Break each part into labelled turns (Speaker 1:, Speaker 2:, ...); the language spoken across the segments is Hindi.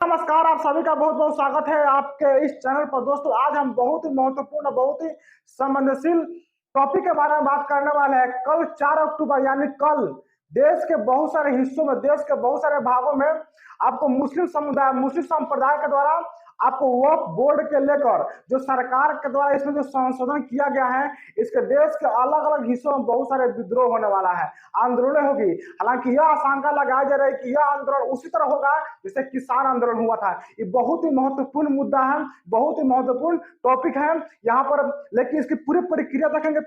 Speaker 1: नमस्कार, आप सभी का बहुत बहुत स्वागत है आपके इस चैनल पर। दोस्तों, आज हम बहुत ही महत्वपूर्ण, बहुत ही संवेदनशील टॉपिक के बारे में बात करने वाले हैं। कल 4 अक्टूबर यानी कल देश के बहुत सारे हिस्सों में, देश के बहुत सारे भागों में आपको मुस्लिम संप्रदाय के द्वारा आपको वक्फ बोर्ड के लेकर जो सरकार के द्वारा इसमें जो संशोधन किया गया है, इसके देश के अलग अलग हिस्सों में बहुत सारे विद्रोह होने वाला है, आंदोलनें होगी। हालांकि यह आशंका लगाई जा रही है कि यह आंदोलन उसी तरह होगा जैसे किसान आंदोलन हुआ था। ये बहुत ही महत्वपूर्ण मुद्दा है, बहुत ही महत्वपूर्ण टॉपिक है यहाँ पर। लेकिन इसकी पूरी प्रक्रिया देखेंगे,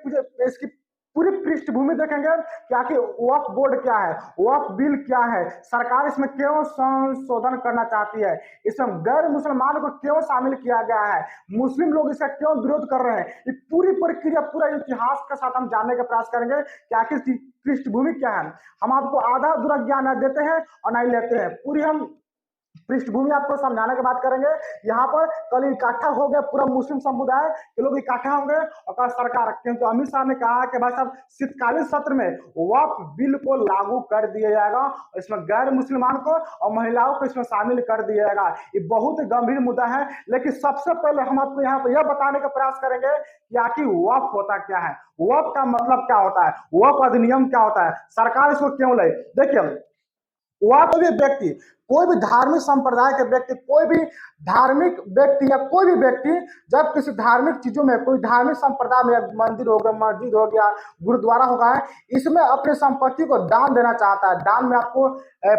Speaker 1: इसकी पूरी पृष्ठभूमि देखेंगे कि आखिर वक्फ बोर्ड क्या है, वक्फ बिल क्या है, सरकार इसमें क्यों संशोधन करना चाहती है, इसमें गैर मुसलमान को क्यों शामिल किया गया है, मुस्लिम लोग इसका क्यों विरोध कर रहे हैं। ये पूरी प्रक्रिया, पूरा इतिहास के साथ हम जानने का प्रयास करेंगे कि आखिर इसकी पृष्ठभूमि क्या है। हम आपको आधा अधूरा ज्ञान देते हैं और नहीं लेते हैं, पूरी हम पृष्ठभूमि आपको समझाने की बात करेंगे। यहाँ पर कल इकट्ठा हो गए पूरा मुस्लिम समुदाय के लोग इकट्ठा होंगे और कल सरकार, क्योंकि अमित शाह ने कहा कि भाई साहब शीतकालीन सत्र में वक्फ बिल को लागू कर दिया जाएगा, इसमें गैर मुसलमान को और महिलाओं को इसमें शामिल कर दिया जाएगा। ये बहुत ही गंभीर मुद्दा है। लेकिन सबसे पहले हम आपको यहाँ पर यह बताने का प्रयास करेंगे कि आखिर वक्फ होता क्या है, वक्फ का मतलब क्या होता है, वक्फ अधिनियम क्या होता है, सरकार इसको क्यों लाई। देखिए, वह कोई भी धार्मिक संप्रदाय के व्यक्ति, कोई भी धार्मिक व्यक्ति या कोई भी व्यक्ति जब किसी धार्मिक चीजों में, कोई धार्मिक संप्रदाय में, मंदिर हो गया, मस्जिद हो गया, गुरुद्वारा हो गया, इसमें अपनी संपत्ति को दान देना चाहता है। दान में आपको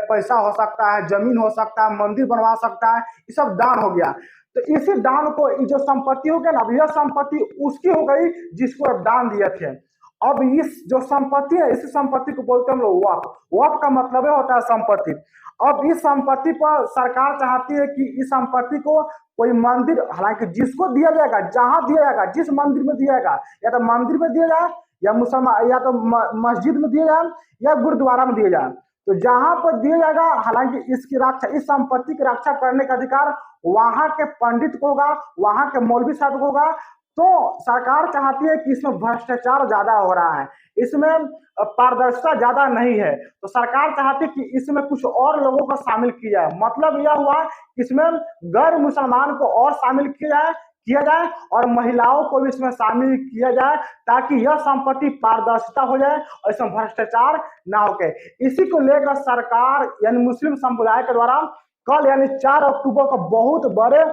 Speaker 1: पैसा हो सकता है, जमीन हो सकता है, मंदिर बनवा सकता है, ये सब दान हो गया। तो इसी दान को, जो संपत्ति हो गया ना, अब यह संपत्ति उसकी हो गई जिसको दान दिए थे। अब इस जो संपत्ति है, इसी संपत्ति को बोलते हैं हम लोग वक्फ। वक्फ का मतलब होता है संपत्ति। अब इस संपत्ति पर सरकार चाहती है कि इस संपत्ति को कोई मंदिर, हालांकि जिसको दिया जाएगा, जहां दिया जाएगा, जिस मंदिर में दिया जाएगा, या तो मंदिर में दिया जाए, या मुसलमान, या तो मस्जिद में दिया जाए, या गुरुद्वारा में दिया जाए, तो जहां पर दिया जाएगा, हालांकि इसकी रक्षा, इस संपत्ति की रक्षा करने का अधिकार वहां के पंडित को होगा, वहां के मौलवी साहब को होगा। तो सरकार चाहती है कि इसमें भ्रष्टाचार ज्यादा हो रहा है, इसमें पारदर्शिता ज्यादा नहीं है, तो सरकार चाहती है कि इसमें कुछ और लोगों को शामिल किया जाए। मतलब यह हुआ कि इसमें गैर मुसलमान को और शामिल किया जाए और महिलाओं को भी इसमें शामिल किया जाए, ताकि यह संपत्ति पारदर्शिता हो जाए और इसमें भ्रष्टाचार ना हो के। इसी को लेकर सरकार यानी मुस्लिम समुदाय के द्वारा कल यानी 4 अक्टूबर को बहुत बड़े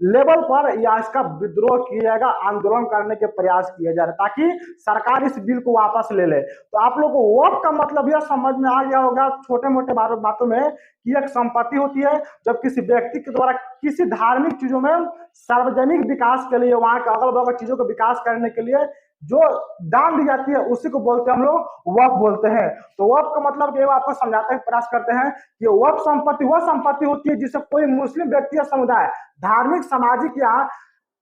Speaker 1: लेवल पर या इसका विद्रोह किया जाएगा, आंदोलन करने के प्रयास किए जा रहे, ताकि सरकार इस बिल को वापस ले ले। तो आप लोगों को वक्फ का मतलब यह समझ में आ गया होगा छोटे मोटे बातों में कि एक संपत्ति होती है जब किसी व्यक्ति के द्वारा किसी धार्मिक चीजों में सार्वजनिक विकास के लिए, वहां के अगल बगल चीजों को विकास करने के लिए जो दान दी जाती है, उसी को बोलते हैं हम लोग वक्फ बोलते हैं। तो वक्फ का मतलब ये आपको समझाते हैं, प्रयास करते हैं कि वक्फ संपत्ति वह संपत्ति होती है जिसे कोई मुस्लिम व्यक्ति या समुदाय धार्मिक, सामाजिक या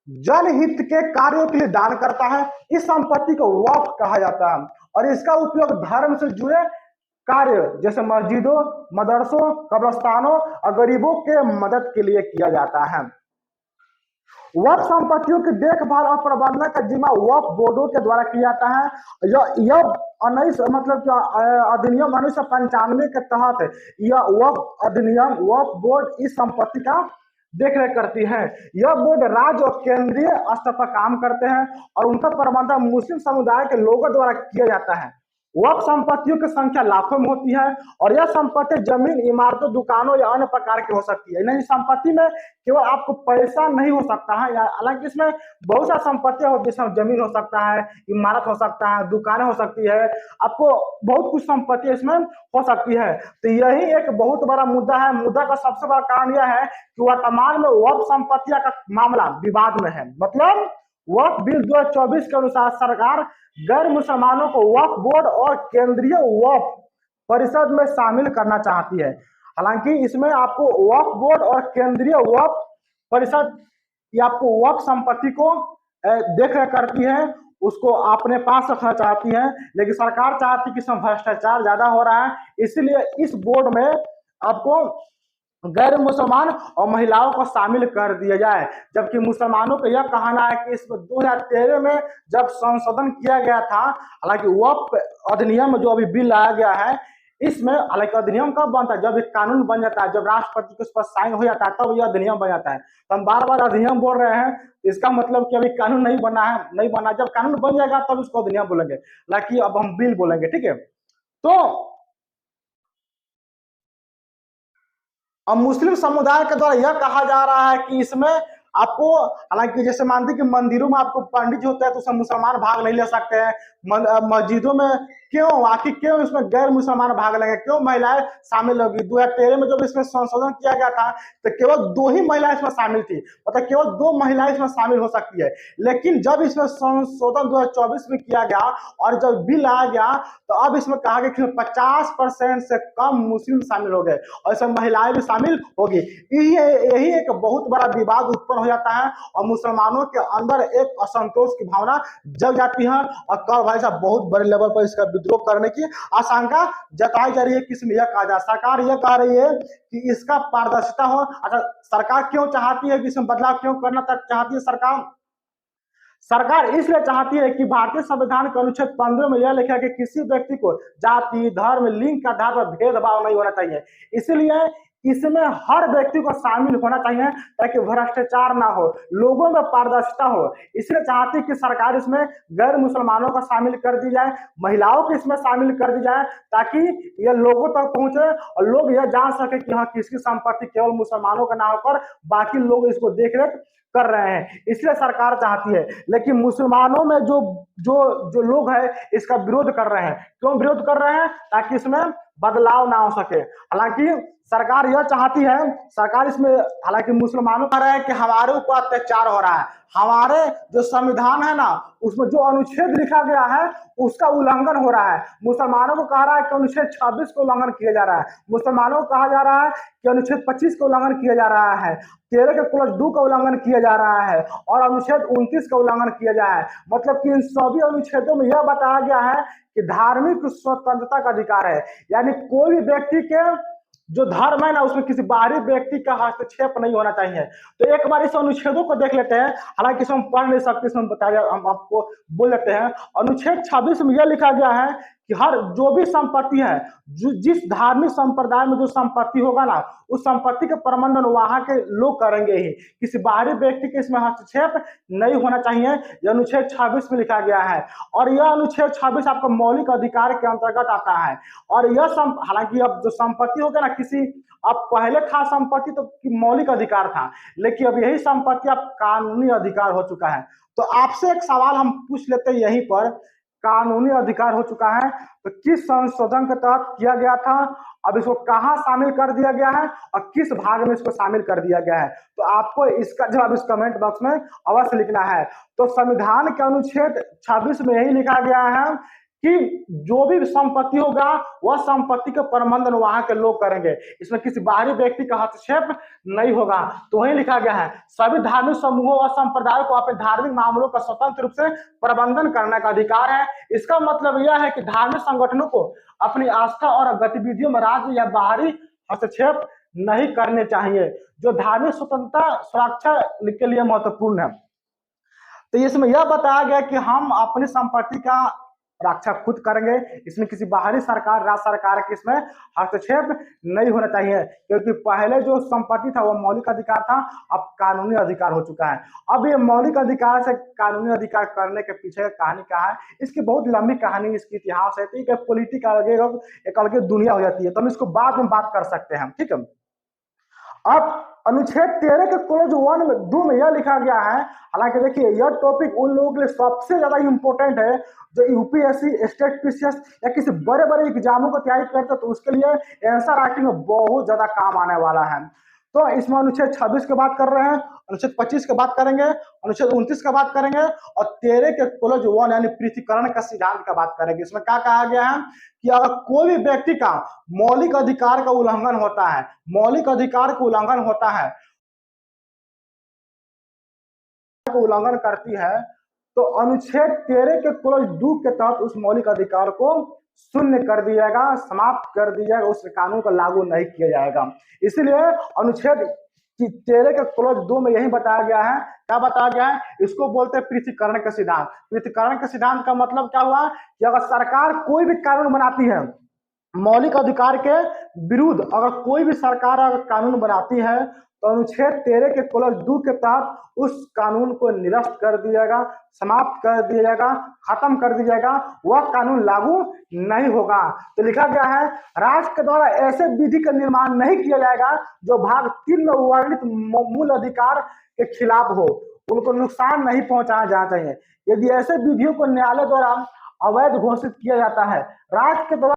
Speaker 1: जनहित के कार्यों के लिए दान करता है। इस संपत्ति को वक्फ कहा जाता है और इसका उपयोग धर्म से जुड़े कार्य जैसे मस्जिदों, मदरसों, कब्रस्तानों और गरीबों के मदद के लिए किया जाता है। वक्फ संपत्तियों की देखभाल और प्रबंधन का जिम्मा वक्फ बोर्डों के द्वारा किया जाता है। यह 19 मतलब अधिनियम 1995 के तहत यह वक्फ अधिनियम, वक्फ बोर्ड इस संपत्ति का देखरेख करती है। यह बोर्ड राज्य और केंद्रीय स्तर पर काम करते हैं और उनका प्रबंधन मुस्लिम समुदाय के लोगों द्वारा किया जाता है। वक्फ संपत्तियों की संख्या लाखों में होती है और यह संपत्ति जमीन, इमारतों, दुकानों या अन्य प्रकार की हो सकती है। नहीं, संपत्ति में केवल आपको पैसा नहीं हो सकता है, हालांकि इसमें बहुत सारी संपत्तियां होती है, जिसमें जमीन हो सकता है, इमारत हो सकता है, दुकानें हो सकती है, आपको बहुत कुछ संपत्ति इसमें हो सकती है। तो यही एक बहुत बड़ा मुद्दा है। मुद्दा का सबसे बड़ा कारण यह है कि वर्तमान में वक्फ संपत्तियां का मामला विवाद में है। मतलब वक्फ बिल 2024 के अनुसार सरकार गैर मुसलमानों को वक्फ बोर्ड और केंद्रीय वक्फ परिषद में शामिल करना चाहती है। हालांकि इसमें आपको वक्फ बोर्ड और केंद्रीय वक्फ परिषद ये आपको वक्फ संपत्ति को देखरेख करती है, उसको अपने पास रखना चाहती है, लेकिन सरकार चाहती है कि इसमें भ्रष्टाचार ज्यादा हो रहा है, इसीलिए इस बोर्ड में आपको गैर मुसलमान और महिलाओं को शामिल कर दिया जाए। जबकि मुसलमानों का यह कहना है कि इसमें 2013 में जब संशोधन किया गया था, हालांकि वक्फ अधिनियम जो अभी बिल लाया गया है, इसमें हालांकि अधिनियम कब बनता है, जब एक कानून बन जाता है, जब राष्ट्रपति के उस पर साइन हो जाता है तब यह अधिनियम बन जाता है। तो हम बार बार अधिनियम बोल रहे हैं, इसका मतलब कि अभी कानून नहीं बना है, नहीं बना। जब कानून बन जाएगा तब उसको अधिनियम बोलेंगे, हालांकि अब हम बिल बोलेंगे, ठीक है। तो अब मुस्लिम समुदाय के द्वारा यह कहा जा रहा है कि इसमें आपको, हालांकि जैसे मानते कि मंदिरों में आपको पंडित जो होता है तो उसमें मुसलमान भाग नहीं ले सकते हैं, मस्जिदों में क्यों, आखिर क्यों इसमें गैर मुसलमान भाग लेंगे, क्यों महिलाएं शामिल होगी। 2013 में जब इसमें संशोधन किया गया था तो केवल 2 ही महिलाएं इसमें शामिल थी, मतलब केवल 2 महिलाएं इसमें शामिल हो सकती है। लेकिन जब इसमें संशोधन 2024 में किया गया और जब बिल आ गया तो अब इसमें कहा गया कि 50% से कम मुस्लिम शामिल हो गए और इसमें महिलाएं भी शामिल होगी। यही एक बहुत बड़ा विवाद उत्पन्न हो जाता है और मुसलमानों के अंदर एक असंतोष की भावना जग जाती है और कल भाई साहब बहुत बड़े लेवल पर इसका विद्रोह करने की आशंका जताई जा रही है। किसमें यह कहा जाए, सरकार यह कह रही है कि इसका पारदर्शिता हो। अच्छा, सरकार क्यों चाहती है कि इसमें बदलाव क्यों करना तक चाहती है सरकार? सरकार इसलिए चाहती है कि भारतीय संविधान के अनुच्छेद 15 में यह लिखा है कि किसी व्यक्ति को जाति, धर्म, लिंग के आधार पर भेदभाव नहीं होना चाहिए। इसलिए इसमें हर व्यक्ति को शामिल होना चाहिए ताकि भ्रष्टाचार ना हो, लोगों में पारदर्शिता हो। इसलिए चाहती है कि सरकार इसमें गैर मुसलमानों को शामिल कर दी जाए, महिलाओं को इसमें शामिल कर दी जाए ताकि यह लोगों तक पहुंचे और लोग यह जान सके कि हाँ, किसकी संपत्ति केवल मुसलमानों का ना होकर बाकी लोग इसको देख रेख कर रहे हैं। इसलिए सरकार चाहती है। लेकिन मुसलमानों में जो जो जो लोग हैं इसका विरोध कर रहे हैं। क्यों विरोध कर रहे हैं? ताकि इसमें बदलाव ना हो सके। हालांकि सरकार यह चाहती है, सरकार इसमें, हालांकि मुसलमानों कह रहे हैं कि हमारे ऊपर अत्याचार हो रहा है, हमारे जो संविधान है ना उसमें जो अनुच्छेद लिखा गया है उसका उल्लंघन हो रहा है। मुसलमानों को कहा रहा है कि अनुच्छेद 26 का उल्लंघन किया जा रहा है, मुसलमानों को कहा जा रहा है कि अनुच्छेद 25 का उल्लंघन किया जा रहा है, 13 के क्लॉज 2 का उल्लंघन किया जा रहा है और अनुच्छेद 29 का उल्लंघन किया जा रहा है। मतलब कि इन सभी अनुच्छेदों में यह बताया गया है कि धार्मिक स्वतंत्रता का अधिकार है, यानी कोई भी व्यक्ति के जो धर्म है ना उसमें किसी बाहरी व्यक्ति का हस्तक्षेप नहीं होना चाहिए। तो एक बार इस अनुच्छेदों को देख लेते हैं, हालांकि इसमें हम पढ़ नहीं सकते, इसमें बताया, हम आपको बोल देते हैं। अनुच्छेद 26 में यह लिखा गया है कि हर जो भी संपत्ति है, जिस धार्मिक संप्रदाय में जो संपत्ति होगा ना उस संपत्ति के प्रबंधन वहां के लोग करेंगे ही, किसी बाहरी व्यक्ति के इसमें हस्तक्षेप नहीं होना चाहिए। यह अनुच्छेद 26 में लिखा गया है और यह अनुच्छेद 26 आपका मौलिक अधिकार के अंतर्गत आता है। और यह हालांकि अब जो संपत्ति होगा ना किसी, अब पहले था संपत्ति तो मौलिक अधिकार था, लेकिन अब यही संपत्ति अब कानूनी अधिकार हो चुका है। तो आपसे एक सवाल हम पूछ लेते हैं यहीं पर, कानूनी अधिकार हो चुका है तो किस संशोधन के तहत किया गया था, अब इसको कहां शामिल कर दिया गया है और किस भाग में इसको शामिल कर दिया गया है? तो आपको इसका जवाब इस कमेंट बॉक्स में अवश्य लिखना है। तो संविधान के अनुच्छेद 26 में यही लिखा गया है कि जो भी संपत्ति होगा वह संपत्ति का प्रबंधन वहां के लोग करेंगे, इसमें किसी बाहरी व्यक्ति का हस्तक्षेप नहीं होगा। तो वही लिखा गया है सभी धार्मिक समूहों और संप्रदायों को अपने धार्मिक मामलों का स्वतंत्र रूप से प्रबंधन करने का अधिकार है। इसका मतलब यह है कि धार्मिक संगठनों को अपनी आस्था और गतिविधियों में राज्य या बाहरी हस्तक्षेप नहीं करने चाहिए, जो धार्मिक स्वतंत्रता सुरक्षा के लिए महत्वपूर्ण है। तो इसमें यह बताया गया कि हम अपनी संपत्ति का रक्षा खुद करेंगे, इसमें किसी बाहरी सरकार, राज्य सरकार के इसमें हस्तक्षेप नहीं होना चाहिए, क्योंकि पहले जो संपत्ति था वो मौलिक अधिकार था, अब कानूनी अधिकार हो चुका है। अब ये मौलिक अधिकार से कानूनी अधिकार करने के पीछे कहानी क्या है, इसकी बहुत लंबी कहानी, इसकी इतिहास है, ठीक है, पॉलिटिकल एक अलग दुनिया हो जाती है, तो हम इसको बाद में बात कर सकते हैं, ठीक है। अब अनुच्छेद 13 के क्लॉज 1 में 2 में यह लिखा गया है, हालांकि देखिए यह टॉपिक उन लोगों के लिए सबसे ज्यादा इंपॉर्टेंट है जो यूपीएससी, स्टेट पीसीएस या किसी बड़े बड़े एग्जामों को तैयारी करते हैं, तो उसके लिए आंसर राइटिंग में बहुत ज्यादा काम आने वाला है। तो इसमें अनुच्छेद 26 की बात कर रहे हैं, अनुच्छेद 25 की बात करेंगे, अनुच्छेद 29 का बात करेंगे और 13 के क्लॉज 1 यानी पृथक्करण का सिद्धांत का बात करेंगे। इसमें क्या कहा गया है कि अगर कोई भी व्यक्ति का मौलिक अधिकार का उल्लंघन होता है, मौलिक अधिकार का उल्लंघन होता है, को उल्लंघन करती है, तो अनुच्छेद 13 के क्लॉज 2 के तहत उस मौलिक अधिकार को शून्य कर दिया जाएगा, समाप्त कर दिया जाएगा, उस कानून को लागू नहीं किया जाएगा। इसलिए अनुच्छेद 13 के क्लॉज 2 में यही बताया गया है, क्या बताया गया है, इसको बोलते हैं पृथक्करण का सिद्धांत। पृथक्करण के सिद्धांत का मतलब क्या हुआ कि अगर सरकार कोई भी कानून बनाती है मौलिक अधिकार के विरुद्ध अगर कोई भी सरकार अगर कानून बनाती है तो अनुच्छेद 13 के क्लॉज 2 के तहत उस कानून को निरस्त कर दिया जाएगा, समाप्त कर दिया जाएगा, खत्म कर दिया जाएगा, वह कानून लागू नहीं होगा। तो लिखा गया है राष्ट्र के द्वारा ऐसे विधि का निर्माण नहीं किया जाएगा जो भाग 3 में वर्णित मूल अधिकार के खिलाफ हो, उनको नुकसान नहीं पहुंचाया जाना चाहिए। यदि ऐसे विधियों को न्यायालय द्वारा अवैध घोषित किया जाता है, राष्ट्र के द्वारा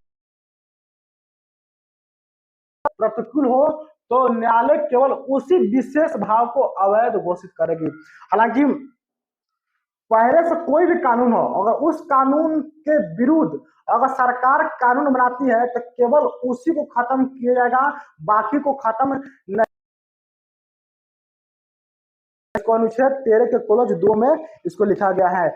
Speaker 1: प्रतिकूल हो, तो न्यायालय केवल उसी विशेष भाव को अवैध घोषित करेगी। हालांकि पहले से कोई भी कानून हो, अगर उस कानून के विरुद्ध अगर सरकार कानून बनाती है तो केवल उसी को खत्म किया जाएगा, बाकी को खत्म नहीं। अनुच्छेद 13 के क्लॉज 2 में इसको लिखा गया है।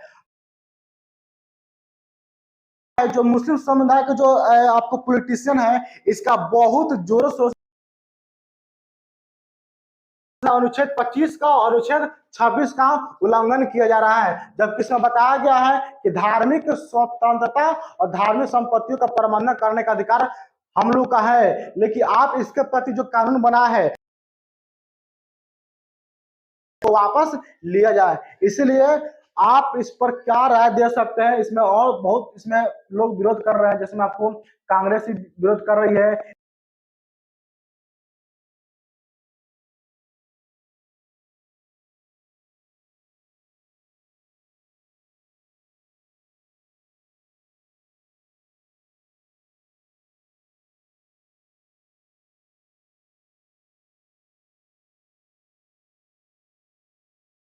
Speaker 1: जो मुस्लिम समुदाय के जो आपको पॉलिटिशियन है, इसका बहुत जोरों शोर अनुच्छेद 25 का और अनुच्छेद 26 का उल्लंघन किया जा रहा है, जबकि इसमें बताया गया है कि धार्मिक स्वतंत्रता और धार्मिक संपत्तियों का प्रबंधन करने का अधिकार हम लोग का है, लेकिन आप इसके प्रति जो कानून बना है तो वापस लिया जाए। इसलिए आप इस पर क्या राय दे सकते हैं? इसमें और बहुत इसमें लोग विरोध कर रहे हैं, जैसे मैं आपको कांग्रेस विरोध कर रही है,